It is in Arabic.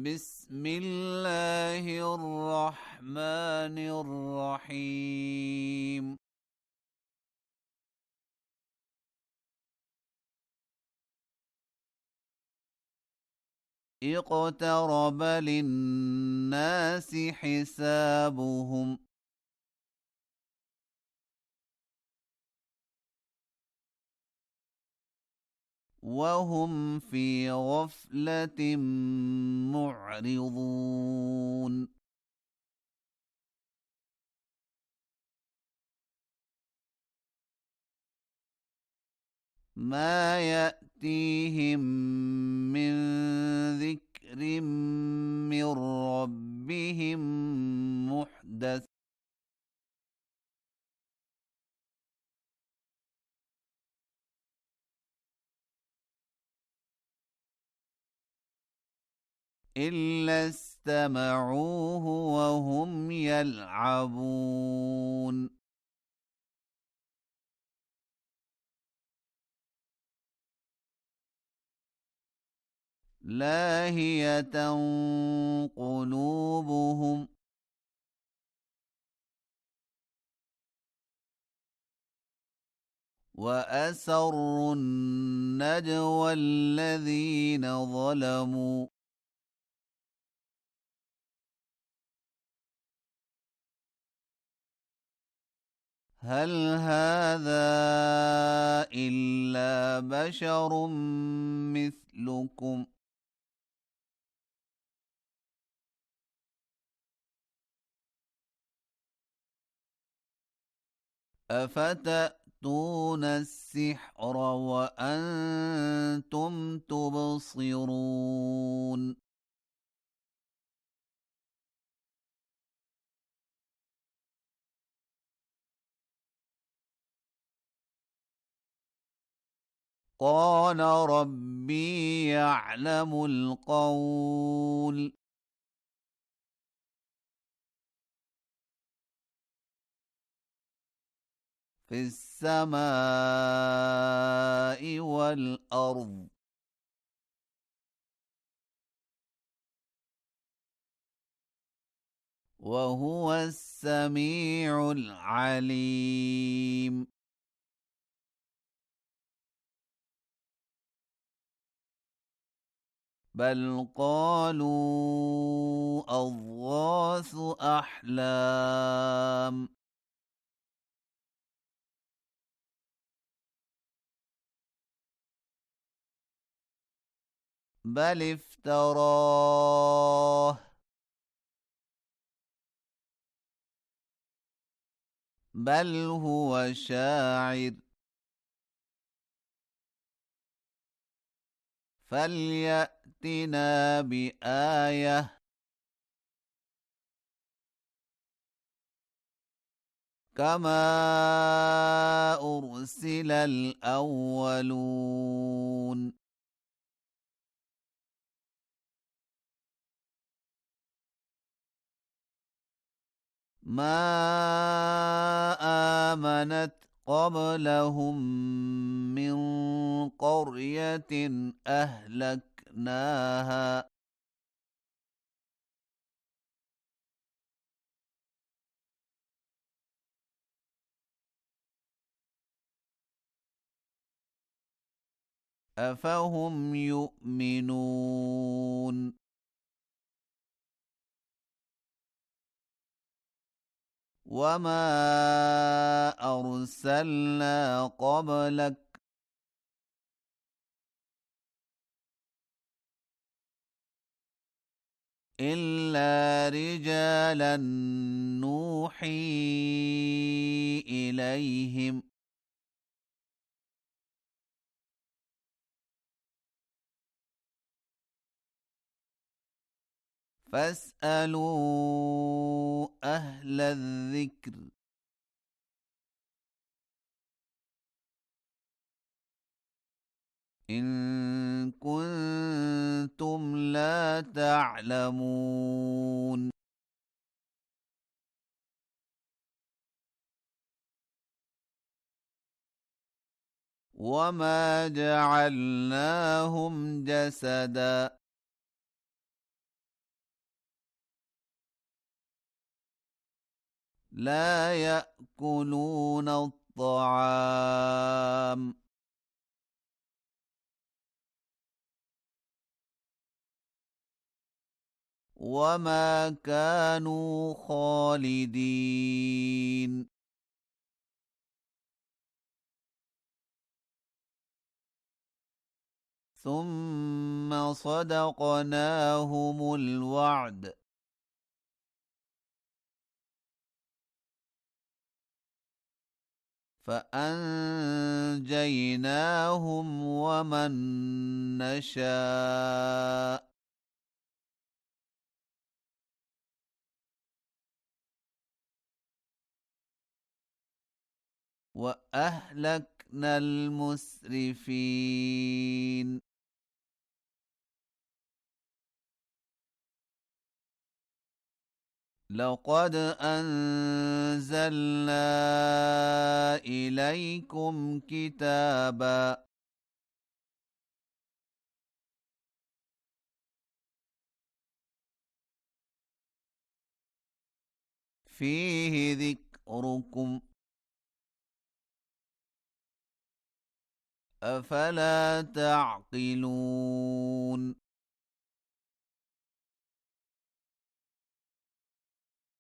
بسم الله الرحمن الرحيم. اقترب للناس حسابهم وهم في غفلة معرضون. ما يأتيهم من ذكر من ربهم محدث إلا استمعوه وهم يلعبون. لاهية قلوبهم وأسروا النجوى الذين ظلموا هل هذا إلا بشر مثلكم أفتأتون السحر وأنتم تبصرون قال ربي يعلم القول في السماء والأرض وهو السميع العليم. بل قالوا أضغاث أحلام بل افتراه بل هو شاعر فليأتنا بآية كما أرسل الأولون. ما آمنت قبلهم من قرية أهلكناها أفهم يؤمنون وما أرسلنا قبلك إلا رجالا نوحي إليهم فاسألوا أهل الذكر إن كنتم لا تعلمون. وما جعلناهم جسدا لا يأكلون الطعام وما كانوا خالدين ثم صدقناهم الوعد فأنجيناهم ومن نشاء وأهلكنا المسرفين لقد أنزلنا إليكم كتابا فيه ذكركم أفلا تعقلون